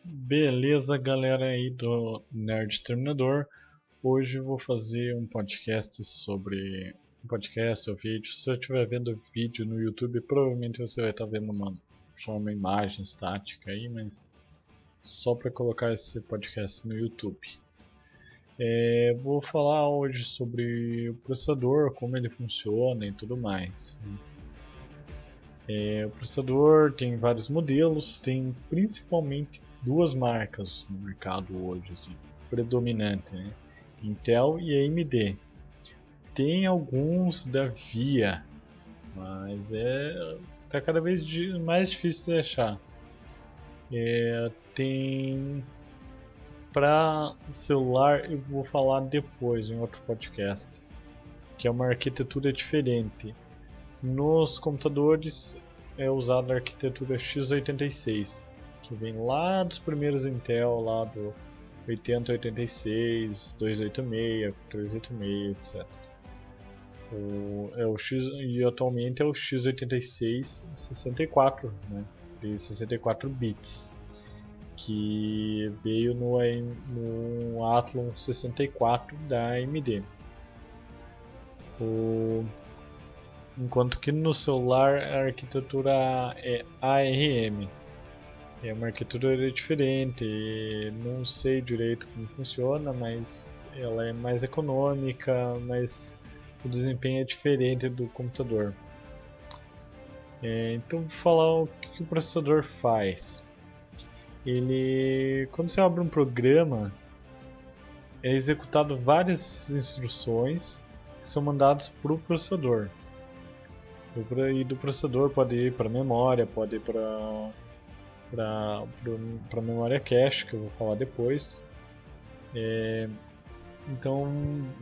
Beleza, galera aí do Nerd Exterminador. Hoje eu vou fazer um podcast sobre um podcast ou vídeo. Se eu estiver vendo vídeo no YouTube, provavelmente você vai estar vendo uma imagem estática aí, mas só para colocar esse podcast no YouTube. Vou falar hoje sobre o processador, como ele funciona e tudo mais. O processador tem vários modelos, tem principalmente duas marcas no mercado hoje, assim, predominante, né? Intel e AMD. Tem alguns da VIA, mas tá cada vez mais difícil de achar. Tem para celular, eu vou falar depois em outro podcast, que é uma arquitetura diferente. Nos computadores é usada a arquitetura x86, que vem lá dos primeiros Intel, lá do 8086, 286, 386, etc. E atualmente é o x86 64, né, de 64 bits, que veio no Athlon 64 da AMD. O, Enquanto que no celular a arquitetura é ARM. É uma arquitetura diferente, não sei direito como funciona, mas ela é mais econômica, mas o desempenho é diferente do computador. Então vou falar o que o processador faz. Quando você abre um programa, é executado várias instruções que são mandadas para o processador. E do processador pode ir para a memória, pode ir para memória cache, que eu vou falar depois. Então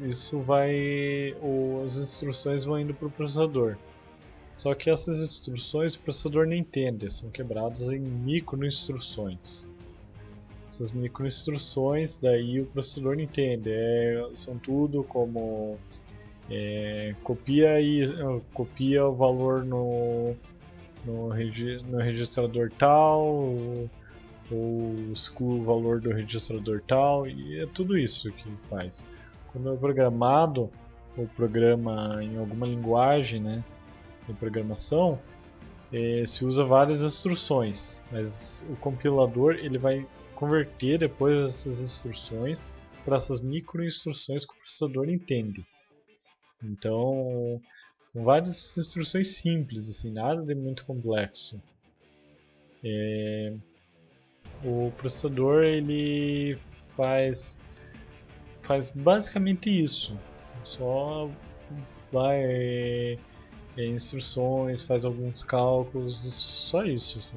isso as instruções vão indo para o processador. Só que essas instruções o processador não entende, são quebradas em microinstruções. Essas microinstruções daí o processador não entende, são tudo como copia o valor no registrador tal, ou exclui o valor do registrador tal, e é tudo isso que faz. Quando é programado ou programa em alguma linguagem, né, de programação, se usa várias instruções, mas o compilador ele vai converter depois essas instruções para essas micro-instruções que o processador entende. Então, com várias instruções simples, assim, nada de muito complexo. O processador ele faz, faz basicamente isso. Só vai instruções, faz alguns cálculos, só isso. Assim,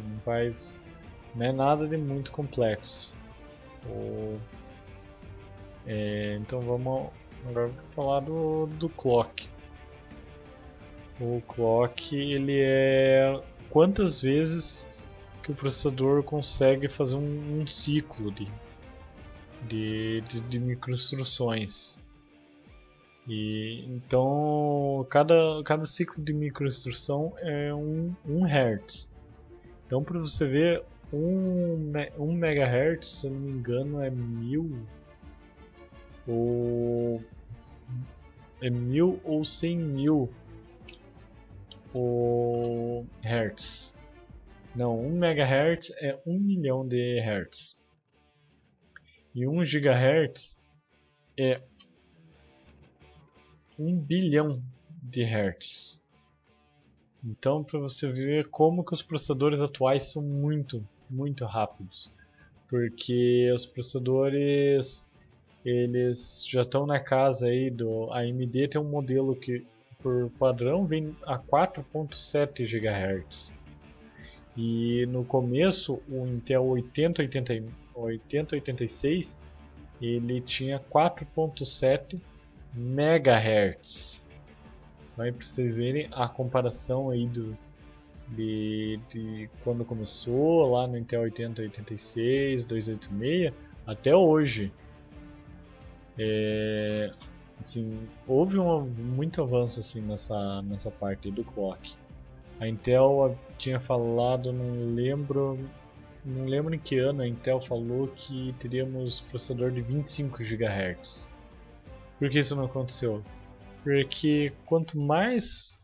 não é nada de muito complexo. O, então vamos agora falar do clock. O clock ele é quantas vezes que o processador consegue fazer um ciclo de microinstruções. E então cada ciclo de microinstrução é 1 Hz. Então para você ver 1 MHz, se eu não me engano, é 1000 ou 100.000 Hertz. Não, 1 MHz é 1 milhão de Hertz. E 1 GHz é 1 bilhão de Hertz. Então, para você ver como que os processadores atuais são muito, muito rápidos. Porque os processadores eles já estão na casa aí do AMD, tem um modelo que por padrão vem a 4.7 GHz. E no começo o Intel 8086 ele tinha 4.7 MHz. Para vocês verem a comparação aí de quando começou lá no Intel 8086, 286 até hoje. Assim, houve muito avanço assim, nessa parte do clock. A Intel tinha falado, não lembro não lembro em que ano a Intel falou que teríamos processador de 25 GHz. Por que isso não aconteceu? Porque quanto mais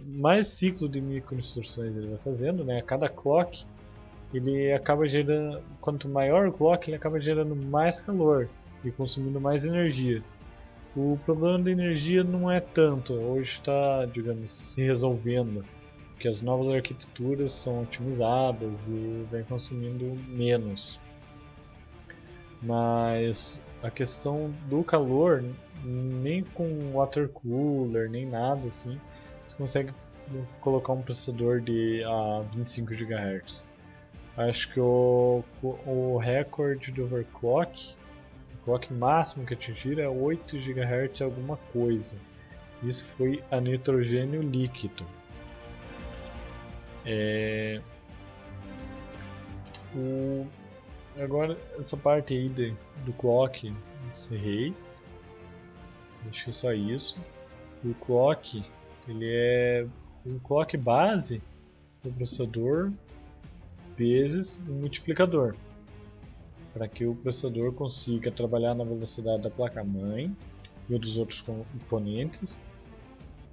mais ciclo de microinstruções ele vai fazendo, né? A cada clock ele acaba gerando, quanto maior o clock, ele acaba gerando mais calor e consumindo mais energia. O problema da energia não é tanto, hoje está, digamos, se resolvendo, porque as novas arquiteturas são otimizadas e vem consumindo menos. Mas a questão do calor, nem com water cooler, nem nada assim, você consegue colocar um processador de 25 GHz. Acho que o recorde do overclock, o clock máximo que atingiram é 8 GHz alguma coisa. Isso foi a nitrogênio líquido. Agora essa parte aí do clock encerrei. Deixei só isso. O clock, ele é um clock base do processador vezes um multiplicador, para que o processador consiga trabalhar na velocidade da placa-mãe e dos outros componentes,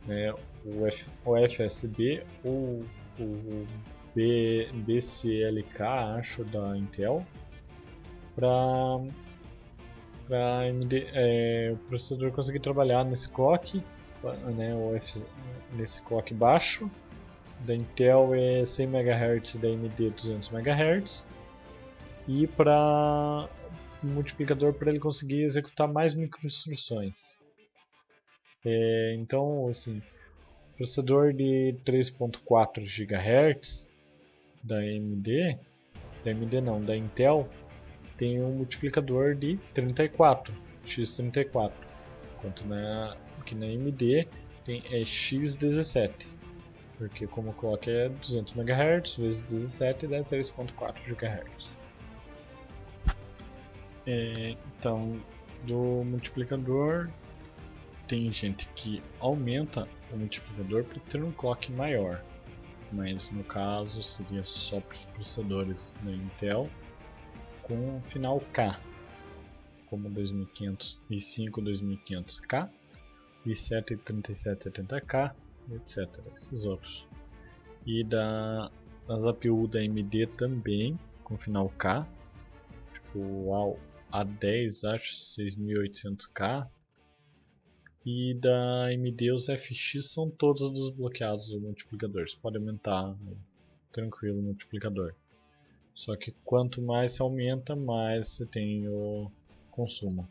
né, o FSB ou o BCLK, acho, da Intel, para o processador conseguir trabalhar nesse clock, né, nesse clock baixo. Da Intel é 100 MHz, da AMD 200 MHz, e para o multiplicador para ele conseguir executar mais microinstruções. Então, assim, processador de 3.4 GHz da AMD não, da Intel, tem um multiplicador de 34, x34, enquanto que na AMD é x17, porque como o clock é 200 MHz vezes 17 dá 3.4 GHz. Então, do multiplicador, tem gente que aumenta o multiplicador para ter um clock maior, mas no caso seria só para os processadores da Intel com final K, como 2505, 2500K, i7 3770K, etc. Esses outros. E das APU da AMD também com final K, tipo o A10, acho 6800K. E da AMD os FX são todos desbloqueados o multiplicador, você pode aumentar tranquilo o multiplicador. Só que quanto mais você aumenta, mais você tem o consumo.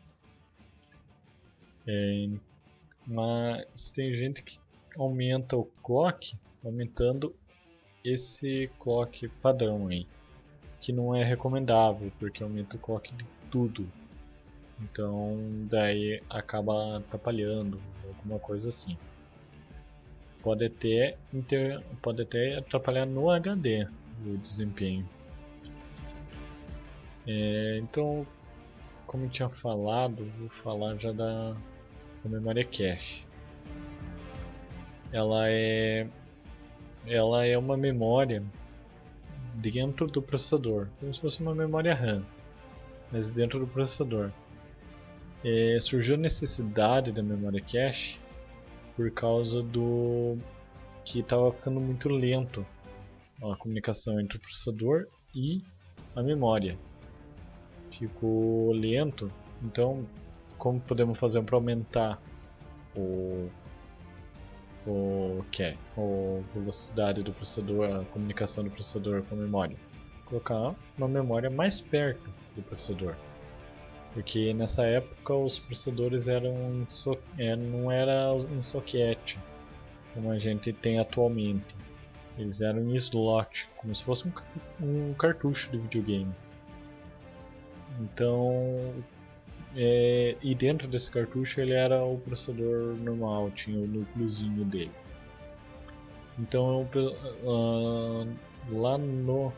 Mas tem gente que aumenta o clock, aumentando esse clock padrão aí, que não é recomendável, porque aumenta o clock de tudo. Então daí acaba atrapalhando, alguma coisa assim. Pode até atrapalhar no HD o desempenho. Então, como eu tinha falado, vou falar já da memória cache. Ela é uma memória dentro do processador, como se fosse uma memória RAM, mas dentro do processador. Surgiu a necessidade da memória cache por causa do que estava ficando muito lento a comunicação entre o processador e a memória. Ficou lento, então como podemos fazer para aumentar a velocidade do processador, a comunicação do processador com a memória? Colocar uma memória mais perto do processador. Porque nessa época os processadores não eram em socket, como a gente tem atualmente. Eles eram em slot, como se fosse um cartucho de videogame. Então, e dentro desse cartucho ele era o processador normal, tinha o núcleozinho dele. Então, lá no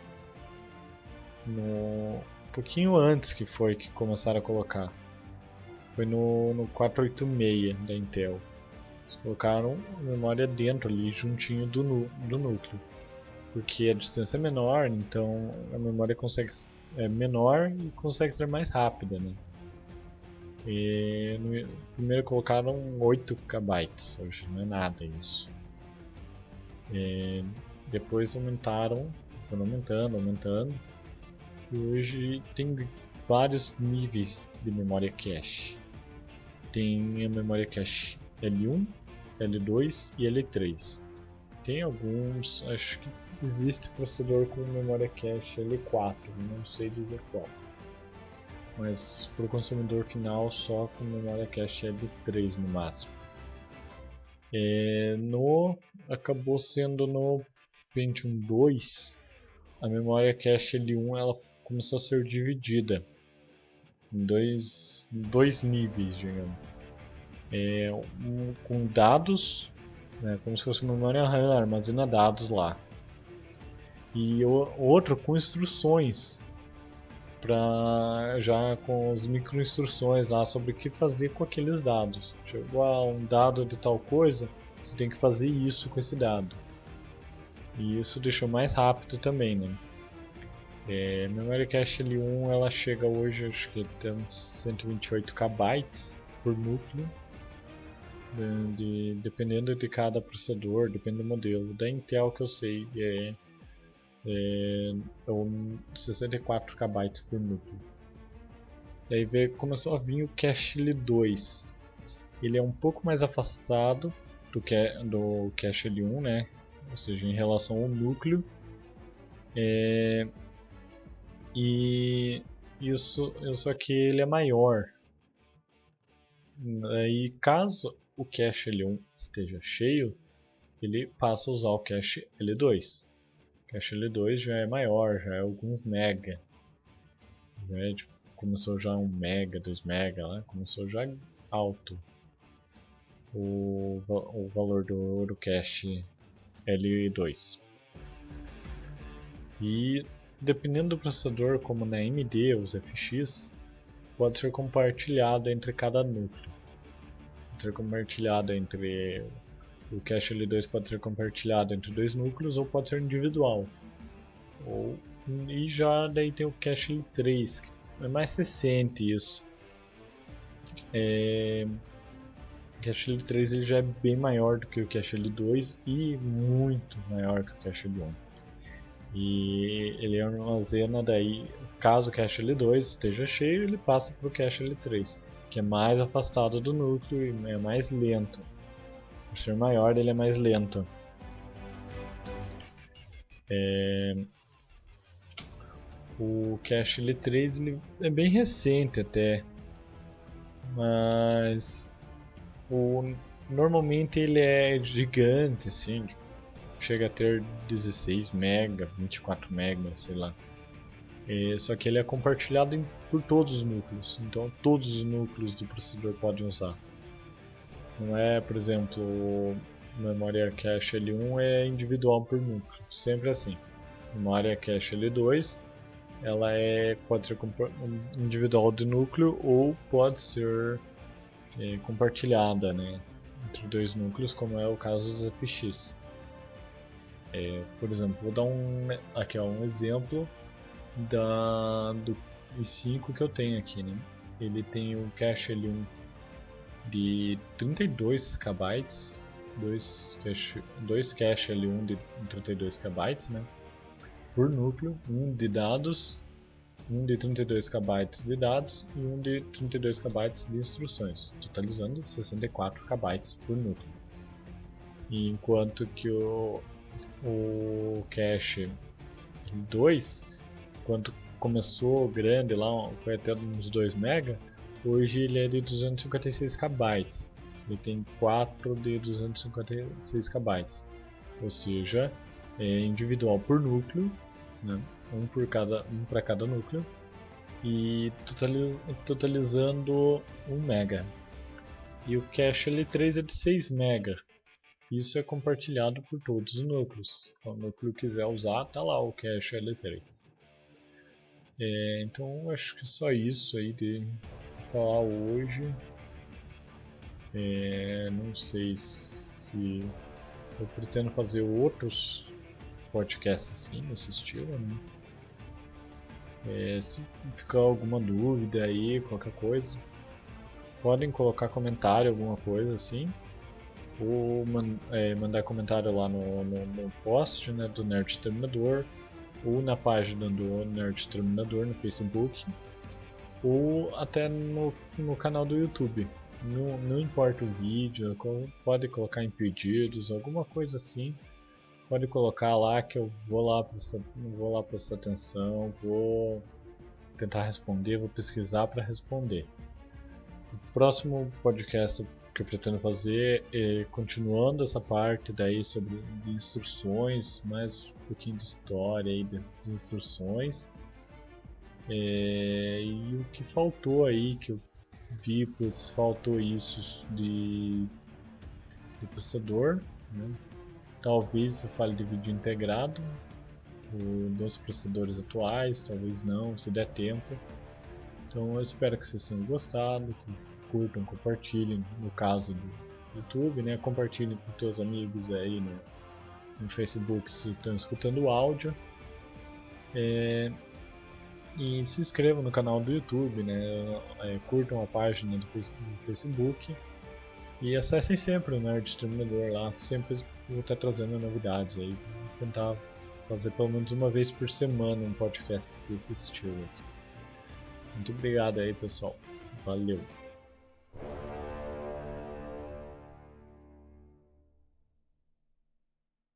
pouquinho antes que começaram a colocar, foi no 486 da Intel. Eles colocaram a memória dentro ali, juntinho do núcleo. porque a distância é menor, então a memória é menor e consegue ser mais rápida, né? Primeiro colocaram 8 KB, hoje não é nada isso. Depois foram aumentando, e hoje tem vários níveis de memória cache. Tem a memória cache L1, L2 e L3. Tem alguns, acho que existe processador com memória cache L4, não sei dizer qual. Mas para o consumidor final só com memória cache L3 no máximo. Acabou sendo no Pentium 2, a memória cache L1 ela começou a ser dividida em dois níveis, digamos. Com dados, né, como se fosse uma memória RAM, armazena dados lá. E outro com instruções, já com as microinstruções lá sobre o que fazer com aqueles dados. Chegou um dado de tal coisa, você tem que fazer isso com esse dado. E isso deixou mais rápido também, né? A memória cache L1 ela chega hoje, acho que até uns 128 KB por núcleo, dependendo de cada processador, depende do modelo. Da Intel que eu sei é 64 KB por núcleo. Daí começou a vir o cache L2. Ele é um pouco mais afastado do cache L1, né? Ou seja, em relação ao núcleo. E só que ele é maior. E caso o cache L1 esteja cheio, ele passa a usar o cache L2. O cache L2 já é maior, já é alguns mega. Começou já 1 mega, 2 mega, lá, começou já alto o valor do cache L2. E dependendo do processador, como na AMD ou os FX, pode ser compartilhado entre cada núcleo. Pode ser compartilhado entre o cache L2 pode ser compartilhado entre 2 núcleos ou pode ser individual. E já daí tem o cache L3, que é mais recente isso. O cache L3 ele já é bem maior do que o cache L2 e muito maior que o cache L1. E ele armazena daí, caso o cache L2 esteja cheio, ele passa para o cache L3, que é mais afastado do núcleo e é mais lento. Por ser maior, ele é mais lento. O cache L3 ele é bem recente até, mas normalmente ele é gigante, assim, chega a ter 16 mega, 24 mega, sei lá. Só que ele é compartilhado por todos os núcleos, então todos os núcleos do processador podem usar. Não é, por exemplo, memória cache L1 é individual por núcleo, sempre assim. Memória cache L2 ela pode ser individual de núcleo ou pode ser compartilhada, né, entre 2 núcleos, como é o caso dos FX. Por exemplo, vou dar aqui um exemplo do i5 que eu tenho aqui, né? Ele tem o cache L1 de 32 KB, dois cache L1 de 32 KB, né? Por núcleo, um de dados, um de 32 KB de dados e um de 32 KB de instruções, totalizando 64 KB por núcleo. Enquanto que o cache 2, quando começou grande lá, foi até uns 2 MB, hoje ele é de 256 KB. Ele tem 4 de 256 KB, ou seja, é individual por núcleo, né? um para cada núcleo, e totalizando 1 MB. E o cache L3 é de 6 MB. Isso é compartilhado por todos os núcleos. Se o núcleo quiser usar, tá lá o cache L3. Então acho que só isso aí de falar hoje. Não sei se eu pretendo fazer outros podcast assim, nesse estilo, né? Se ficar alguma dúvida aí, qualquer coisa, podem colocar comentário, alguma coisa assim, ou mandar comentário lá no post, né, do Nerd Terminador, ou na página do Nerd Terminador no Facebook, ou até no canal do YouTube. Não importa o vídeo, pode colocar em pedidos, alguma coisa assim. Pode colocar lá que eu vou lá prestar atenção, vou tentar responder, vou pesquisar para responder. O próximo podcast que eu pretendo fazer é continuando essa parte daí sobre de instruções, mais um pouquinho de história aí das instruções. E o que faltou aí, que eu vi, pois faltou isso de processador, né? Talvez eu fale de vídeo integrado dos processadores atuais, talvez não, se der tempo. Então eu espero que vocês tenham gostado, que curtam, compartilhem, no caso do YouTube, né? Compartilhem com teus amigos aí no Facebook se estão escutando o áudio. E se inscrevam no canal do YouTube, né? Curtam a página do Facebook e acessem sempre o Nerd Terminador lá, sempre vou estar trazendo novidades aí. Vou tentar fazer pelo menos uma vez por semana um podcast desse estilo aqui. Muito obrigado aí, pessoal. Valeu!